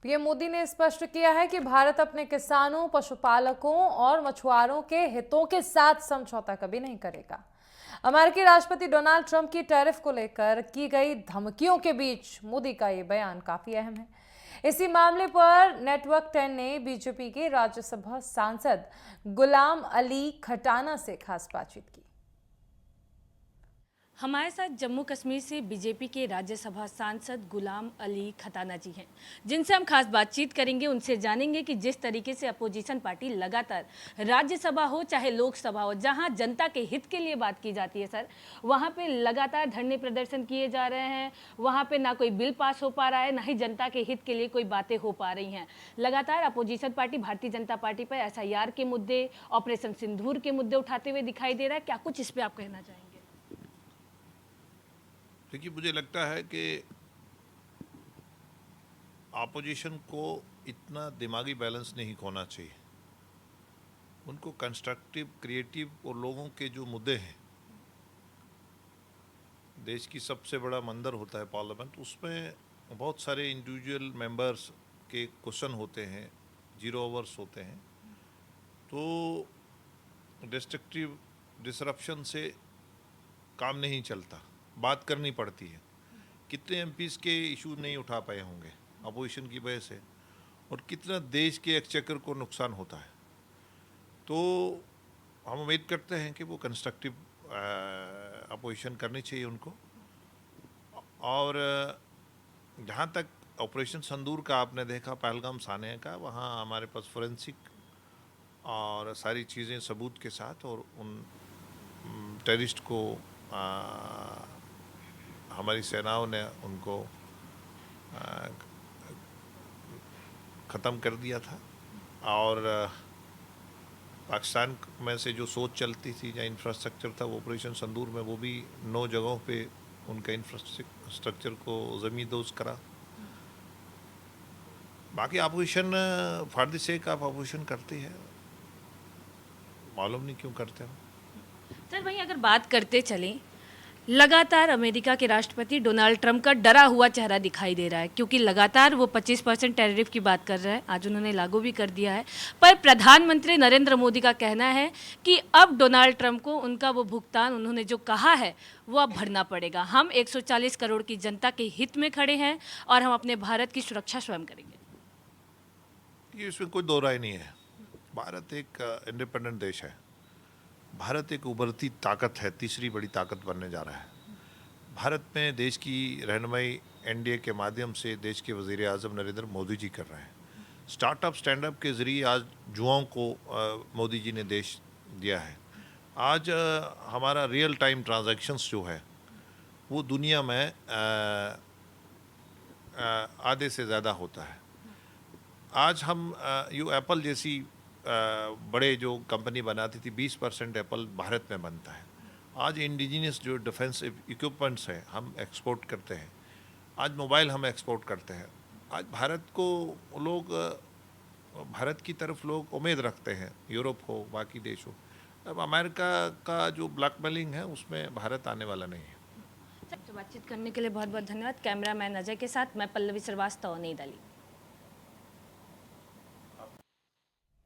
PM Modi ने स्पष्ट किया है कि भारत अपने किसानों, पशुपालकों और मछुआरों के हितों के साथ समझौता कभी नहीं करेगा। अमेरिकी राष्ट्रपति डोनाल्ड ट्रंप की टैरिफ को लेकर की गई धमकियों के बीच मोदी का ये बयान काफी अहम है। इसी मामले पर नेटवर्क 10 ने बीजेपी के राज्यसभा सांसद गुलाम अली खटाना से खास बातचीत की। हमारे साथ जम्मू कश्मीर से बीजेपी के राज्यसभा सांसद गुलाम अली खटाना जी हैं, जिनसे हम खास बातचीत करेंगे। उनसे जानेंगे कि जिस तरीके से अपोजिशन पार्टी लगातार राज्यसभा हो चाहे लोकसभा हो, जहां जनता के हित के लिए बात की जाती है सर, वहां पे लगातार धरने प्रदर्शन किए जा रहे हैं। वहां पे ना कोई बिल पास हो पा रहा है, ना ही जनता के हित के लिए कोई बातें हो पा रही हैं। लगातार opposition party Bharatiya Janata party पर SIR के मुद्दे, ऑपरेशन सिंदूर के मुद्दे उठाते हुए दिखाई दे रहा है। क्या कुछ इस पर आप कहना चाहेंगे? देखिए, मुझे लगता है कि ऑपोजिशन को इतना दिमागी बैलेंस नहीं खोना चाहिए। उनको कंस्ट्रक्टिव, क्रिएटिव और लोगों के जो मुद्दे हैं, देश की सबसे बड़ा मंदिर होता है पार्लियामेंट, उसमें बहुत सारे इंडिविजुअल मेंबर्स के क्वेश्चन होते हैं, 0 आवर्स होते हैं, तो डिस्ट्रक्टिव डिसरप्शन से काम नहीं चलता, बात करनी पड़ती है। कितने MPs के इशू नहीं उठा पाए होंगे अपोजिशन की वजह से, और कितना देश के एक्सचेकर को नुकसान होता है। तो हम उम्मीद करते हैं कि वो कंस्ट्रक्टिव अपोजिशन करनी चाहिए उनको। और जहाँ तक ऑपरेशन संदूर का आपने देखा, पहलगाम साने का, वहाँ हमारे पास फोरेंसिक और सारी चीज़ें सबूत के साथ, और उन टेररिस्ट को हमारी सेनाओं ने उनको ख़त्म कर दिया था। और पाकिस्तान में से जो सोच चलती थी या इंफ्रास्ट्रक्चर था, वो ऑपरेशन संदूर में वो भी 9 जगहों पे उनका इंफ्रास्ट्रक्चर को ज़मींदोज़ करा। बाकी opposition for the sake of opposition करती है, मालूम नहीं क्यों करते हो। सर, वहीं अगर बात करते चलें, लगातार अमेरिका के राष्ट्रपति डोनाल्ड ट्रंप का डरा हुआ चेहरा दिखाई दे रहा है, क्योंकि लगातार वो 25% टैरिफ की बात कर रहा है। आज उन्होंने लागू भी कर दिया है, पर प्रधानमंत्री नरेंद्र मोदी का कहना है कि अब डोनाल्ड ट्रंप को उनका वो भुगतान, उन्होंने जो कहा है वो अब भरना पड़ेगा। हम 140 करोड़ की जनता के हित में खड़े हैं और हम अपने भारत की सुरक्षा स्वयं करेंगे। ये इसमें कोई दो राय नहीं है। भारत एक इंडिपेंडेंट देश है। भारत एक उभरती ताकत है, तीसरी बड़ी ताकत बनने जा रहा है। भारत में देश की रहनुमाई NDA के माध्यम से देश के वज़ीर आज़म नरेंद्र मोदी जी कर रहे हैं। स्टार्टअप, स्टैंडअप के ज़रिए आज युवाओं को मोदी जी ने देश दिया है। आज हमारा रियल टाइम ट्रांजैक्शंस जो है वो दुनिया में आधे से ज़्यादा होता है। आज हम एप्पल जैसी बड़े जो कंपनी बनाती थी, 20% एप्पल भारत में बनता है। आज इंडिजिनियस जो डिफेंस इक्विपमेंट्स हैं हम एक्सपोर्ट करते हैं। आज मोबाइल हम एक्सपोर्ट करते हैं। आज भारत को लोग, भारत की तरफ लोग उम्मीद रखते हैं, यूरोप हो, बाकी देश हो। अब अमेरिका का जो ब्लैकमेलिंग है उसमें भारत आने वाला नहीं है। बातचीत करने के लिए बहुत बहुत धन्यवाद। कैमरामैन अजय के साथ मैं पल्लवी श्रीवास्तव, नई दिल्ली।